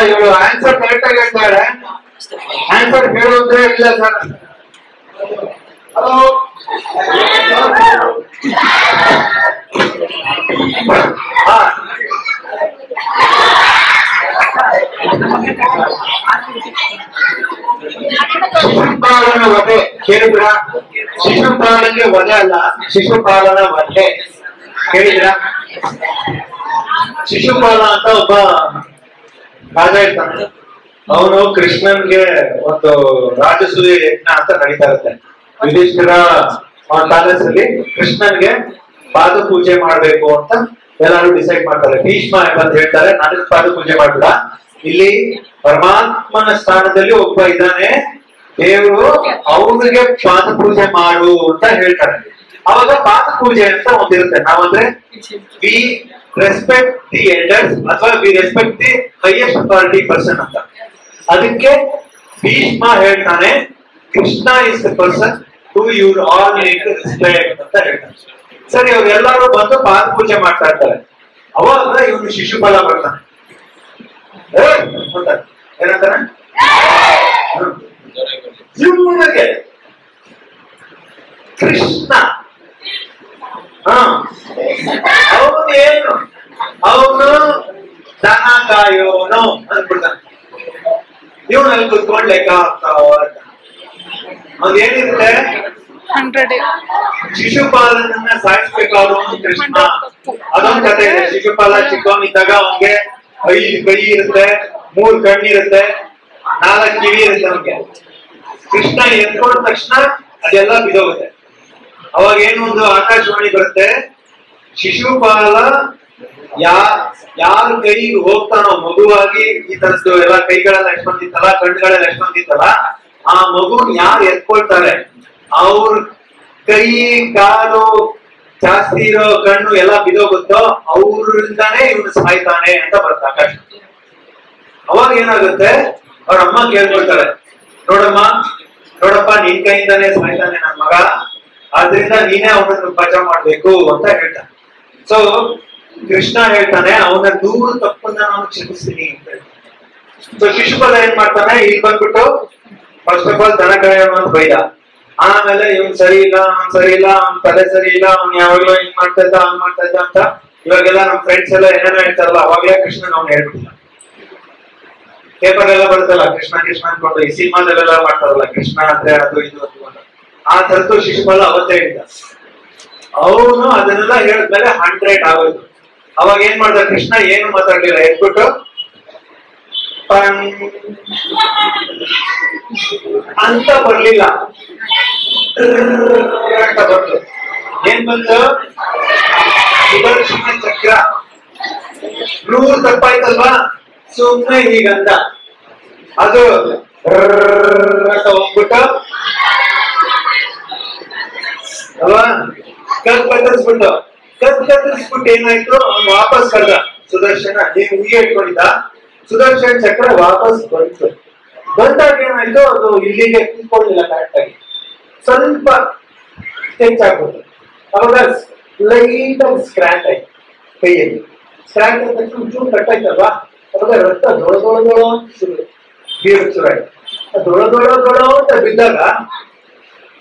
ಇವರು answer correct ಆಗಿ ಹೇಳ್ತಾರೆ. ಆನ್ಸರ್ ಹೇಳೋದ್ರೆ ಇಲ್ಲ ಸರ್. ಹಲೋ ಶಿಶುಪಾಲನ ವಧೆ ಕೇಳಿದ್ರ? ಶಿಶುಪಾಲನೆ ವಧೆ ಅಲ್ಲ, ಶಿಶುಪಾಲನ ವಧೆ ಕೇಳಿದ್ರ? ಶಿಶುಪಾಲ ಅಂತ ಒಬ್ಬ ರಾಜ ಇರ್ತಾನೆ. ಅವನು ಕೃಷ್ಣನ್ಗೆ ಒಂದು ರಾಜಸೂಯ ಯಜ್ಞ ಅಂತ ನಡೀತಾ ಇರುತ್ತೆ. ಯುಧಿಷ್ಠಿರ ಪ್ಯಾಲೇಸಲ್ಲಿ ಕೃಷ್ಣನ್ಗೆ ಪಾದ ಪೂಜೆ ಮಾಡ್ಬೇಕು ಅಂತ ಎಲ್ಲಾರು ಡಿಸೈಡ್ ಮಾಡ್ತಾರೆ. ಭೀಷ್ಮ ಅಂತ ಹೇಳ್ತಾರೆ, ನನಗೆ ಪಾದ ಪೂಜೆ ಮಾಡ್ಬಿಡ, ಇಲ್ಲಿ ಪರಮಾತ್ಮನ ಸ್ಥಾನದಲ್ಲಿ ಒಬ್ಬ ಇದ್ದಾನೆ ದೇವರು, ಅವನಿಗೆ ಪಾದ ಪೂಜೆ ಮಾಡು ಅಂತ ಹೇಳ್ತಾರೆ. ಅವಾಗ ಪಾದ ಪೂಜೆ ಅಂತ ಒಂದಿರುತ್ತೆ. ನಾವಂದ್ರೆ ವಿ ರೆಸ್ಪೆಕ್ಟ್ ದಿ ಎಲ್ಡರ್ಸ್ ಅಥವಾ we respect the highest authority person ಅಂತ. ಅದಕ್ಕೆ ಭೀಷ್ಮ ಹೇಳ್ತಾನೆ, Krishna is the person who you all need to respect ಅಂತ ಹೇಳ್ತಾನೆ. ಸರಿ, ಅವ್ರು ಎಲ್ಲರೂ ಬಂದು ಪಾದ ಪೂಜೆ ಮಾಡ್ತಾ ಇರ್ತಾರೆ. ಅವಾಗ ಇವನು ಶಿಶುಪಾಲ ಬರ್ತಾನೆ. ಏನಂತಾನೆ? ಇವನಿಗೆ ಕೃಷ್ಣ ಅವನು ಏನು, ಅವನು ದನ ಕಾಯೋನು ಅಂದ್ಬಿಡ್ತಾನೆ. ಇವನು ಅಲ್ಲಿ ಕುತ್ಕೊಂಡು ಲೆಕ್ಕ ಹಾಕ್ತಾವ. ಅದೇನಿರುತ್ತೆ, ಶಿಶುಪಾಲನನ್ನ ಸಾಯಿಸ್ಬೇಕಾದವನು ಕೃಷ್ಣ. ಅದೊಂದು ಕಥೆ ಇದೆ. ಶಿಶುಪಾಲ ಚಿಕ್ಕವನಿದ್ದಾಗ ಅವನಿಗೆ 5 ಕೈ ಇರುತ್ತೆ, 3 ಕಣ್ಣಿರುತ್ತೆ, 4 ಕಿವಿ ಇರುತ್ತೆ ಅವನಿಗೆ. ಕೃಷ್ಣ ಎತ್ಕೊಂಡ ತಕ್ಷಣ ಅದೆಲ್ಲ ಬಿದೋಗುತ್ತೆ. ಅವಾಗ ಏನು ಒಂದು ಆಕಾಶವಾಣಿ ಬರುತ್ತೆ, ಶಿಶುಪಾಲ ಯಾರ ಕೈಗೆ ಹೋಗ್ತಾನೋ ಮಗುವಾಗಿ, ಈ ತರದ್ದು ಎಲ್ಲ ಕೈಗಳೆಲ್ಲ ಎಷ್ಟೊಂದಿತ್ತಲ್ಲ, ಕಣ್ಣುಗಳೆಲ್ಲ ಎಷ್ಟೊಂದಿತ್ತಲ್ಲ, ಆ ಮಗು ಯಾರು ಎತ್ಕೊಳ್ತಾರೆ ಅವ್ರ ಕೈ ಕಾಲು ಜಾಸ್ತಿ ಇರೋ ಕಣ್ಣು ಎಲ್ಲ ಬಿದೋಗುತ್ತೋ ಅವ್ರಿಂದಾನೇ ಇವನು ಸಾಯ್ತಾನೆ ಅಂತ ಬರುತ್ತೆ ಆಕಾಶ. ಅವಾಗ ಏನಾಗುತ್ತೆ, ಅವ್ರ ಅಮ್ಮ ಕೇಳ್ಕೊಳ್ತಾರೆ, ನೋಡಪ್ಪ ನಿನ್ ಕೈಯಿಂದಾನೇ ಸಾಯ್ತಾನೆ ನನ್ ಮಗ, ಆದ್ರಿಂದ ನೀನೇ ಅವನನ್ನು ಬಚಾವ್ ಮಾಡ್ಬೇಕು ಅಂತ ಹೇಳ್ತಾನೆ. ಸೊ ಕೃಷ್ಣ ಹೇಳ್ತಾನೆ, ಅವನ 100 ತಪ್ಪನ್ನ ನಾನು ಕ್ಷಮಿಸ್ತೀನಿ ಅಂತ ಹೇಳ್ತಾನೆ. ಸೊ ಶಿಶುಪಾಲ ಏನ್ ಮಾಡ್ತಾನೆ, ಇಲ್ಲಿ ಬಂದ್ಬಿಟ್ಟು ಫಸ್ಟ್ ಆಫ್ ಆಲ್ ದನ ಕಾಯೋಣ ಅಂತ ಬೈದ. ಆಮೇಲೆ ಇವನ್ ಸರಿ ಇಲ್ಲ, ಅವ್ನ್ ತಲೆ ಸರಿ ಇಲ್ಲ, ಅವ್ನ್ ಯಾವಾಗ್ಲೂ ಹಿಂಗ್ ಮಾಡ್ತಾ ಇದ್ದ, ಹಂಗ್ ಮಾಡ್ತಾ ಇದ್ದ ಅಂತ ಇವಾಗೆಲ್ಲ ನಮ್ ಫ್ರೆಂಡ್ಸ್ ಎಲ್ಲ ಏನೇನೋ ಹೇಳ್ತಾರಲ್ಲ, ಅವಾಗ್ಲೇ ಕೃಷ್ಣನ್ ಅವ್ನು ಹೇಳ್ಬಿಟ್ಟಿಲ್ಲ. ಪೇಪರ್ ಎಲ್ಲ ಬರುತ್ತಲ್ಲ, ಕೃಷ್ಣ ಅನ್ಕೊಂಡು, ಈ ಸಿನಿಮಾದಲ್ಲೆಲ್ಲ ಮಾಡ್ತಾರಲ್ಲ, ಕೃಷ್ಣ ಅಂದ್ರೆ ಅದು ಇದು ಅಂತ. ಆ ತರದ್ದು ಶಿಶುಪಾಲ ಅವತ್ತೇ ಹೇಳಿದ. ಅವನು ಅದನ್ನೆಲ್ಲ ಹೇಳಿದ್ಮೇಲೆ 100 ಆಗೋಯ್ತು. ಅವಾಗ ಏನ್ ಮಾಡ್ದ ಕೃಷ್ಣ, ಏನು ಮಾತಾಡ್ಲಿಲ್ಲ, ಎದ್ಬಿಟ್ಟು ಅಂತ ಬರ್ಲಿಲ್ಲ ಅಂತ ಬಂತು. ಏನ್ ಬಂತು, ಸುದರ್ಶನ ಚಕ್ರ. 100 ತಪ್ಪಾಯ್ತಲ್ವಾ, ಸುಮ್ನೆ ಹೀಗಂತ ಅದು ಅಂತ ಹೋಗ್ಬಿಟ್ಟು ಅಲ್ವಾ, ಕತ್ತರಿಸ್ಬಿಟ್ಟು ಏನಾಯ್ತು, ಅವ್ನು ವಾಪಸ್ ಕರ್ದ ಸುದರ್ಶನ. ನೀವು ಹೀಗೆ ಇಟ್ಕೊಂಡಿದ್ದ ಸುದರ್ಶನ ಚಕ್ರ ವಾಪಸ್ ಬಂದಾಗ ಏನಾಯ್ತು, ಅದು ಇಲ್ಲಿಗೆ ಕೂತ್ಕೊಳ್ಳಿಲ್ಲ ಕರೆಕ್ಟ್ ಆಗಿ, ಸ್ವಲ್ಪ ಹೆಚ್ಚಾಗ್ಬಿಟ್ಟು. ಅವಾಗ ಲೈಟ್ ಆಗಿ ಸ್ಕ್ರಾಚ್ ಆಯ್ತು ಕೈಯಲ್ಲಿ. ಸ್ಕ್ರಾಚ್ ಆದ ತಕ್ಷಣ ಚೂರು ಕಟ್ಟಾಯ್ತಲ್ವಾ, ಅವಾಗ ರಕ್ತ ದೊಳ ಶುರುವಾಯ್ತು. ದೊಳ ಅಂತ ಬಿದ್ದಾಗ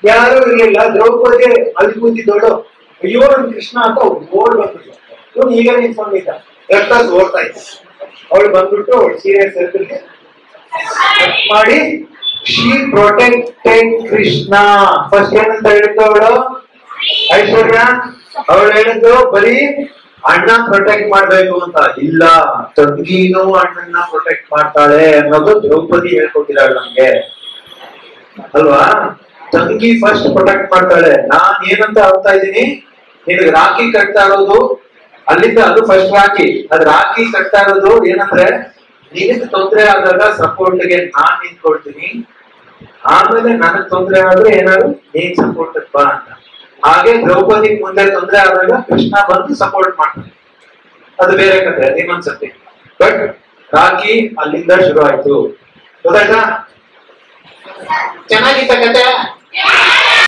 ಯಾರು ಇರ್ಲಿಲ್ಲ. ದ್ರೌಪದಿ ಅಲ್ಲಿ ಕೂತಿದ್ದೋಳು, ಅಯ್ಯೋ ನನ್ ಕೃಷ್ಣ ಅಂತ ಓಡ್ ಬಂದ್ಬಿಟ್ಟು, ಇವನು ಈಗ ನಿಂತ್ಕೊಂಡಿದ್ದ, ರಕ್ತ ಓಡ್ತಾ ಇತ್ತು. ಅವಳು ಬಂದ್ಬಿಟ್ಟು ಸೀರೆ ಸರ್ಕಲ್ಗೆ ಮಾಡಿ ಶಿ ಪ್ರೊಟೆಕ್ಟೆಡ್ ಕೃಷ್ಣ. ಫಸ್ಟ್ ಏನಂತ ಹೇಳಿದ್ದು ಅವಳು, ಐಶ್ವರ್ಯ ಅವಳು ಹೇಳಿದ್ದು ಬರೀ ಅಣ್ಣ ಪ್ರೊಟೆಕ್ಟ್ ಮಾಡ್ಬೇಕು ಅಂತ ಇಲ್ಲ, ತಂಗಿನೂ ಅಣ್ಣನ್ನ ಪ್ರೊಟೆಕ್ಟ್ ಮಾಡ್ತಾಳೆ ಅನ್ನೋದು ದ್ರೌಪದಿ ಹೇಳ್ಕೊಟ್ಟಿದ್ದಾಳೆ ನಮ್ಗೆ ಅಲ್ವಾ. ತಂಗಿ ಫಸ್ಟ್ ಪ್ರೊಟೆಕ್ಟ್ ಮಾಡ್ತಾಳೆ. ನಾನ್ ಏನಂತ ಆಗ್ತಾ ಇದ್ದೀನಿ, ನಿನಗೆ ರಾಖಿ ಕಟ್ತಾ ಇರೋದು ಅಲ್ಲಿಂದ, ಅದು ಫಸ್ಟ್ ರಾಖಿ. ಅದ್ ರಾಖಿ ಕಟ್ತಾ ಇರೋದು ಏನಂದ್ರೆ, ನಿನಗೆ ತೊಂದರೆ ಆದಾಗ ಸಪೋರ್ಟ್ಗೆ ನಾನ್ ನಿಂತ್ಕೊಳ್ತೀನಿ, ಆಮೇಲೆ ನನಗ್ ತೊಂದರೆ ಆದ್ರೆ ಏನಾದ್ರು ನೀನ್ ಸಪೋರ್ಟ್ ಬಾ ಅಂತ. ಹಾಗೆ ದ್ರೌಪದಿ ಮುಂದೆ ತೊಂದರೆ ಆದಾಗ ಕೃಷ್ಣ ಬಂದು ಸಪೋರ್ಟ್ ಮಾಡ್ತಾನೆ. ಅದು ಬೇರೆ ಕಥೆ, ಇನ್ನೊಂದ್ಸತಿ. ಬಟ್ ರಾಖಿ ಅಲ್ಲಿಂದ ಶುರು ಆಯ್ತು. ಗೊತ್ತಾಯ್ತಾ? ಚೆನ್ನಾಗಿತ್ತ ಕತೆ.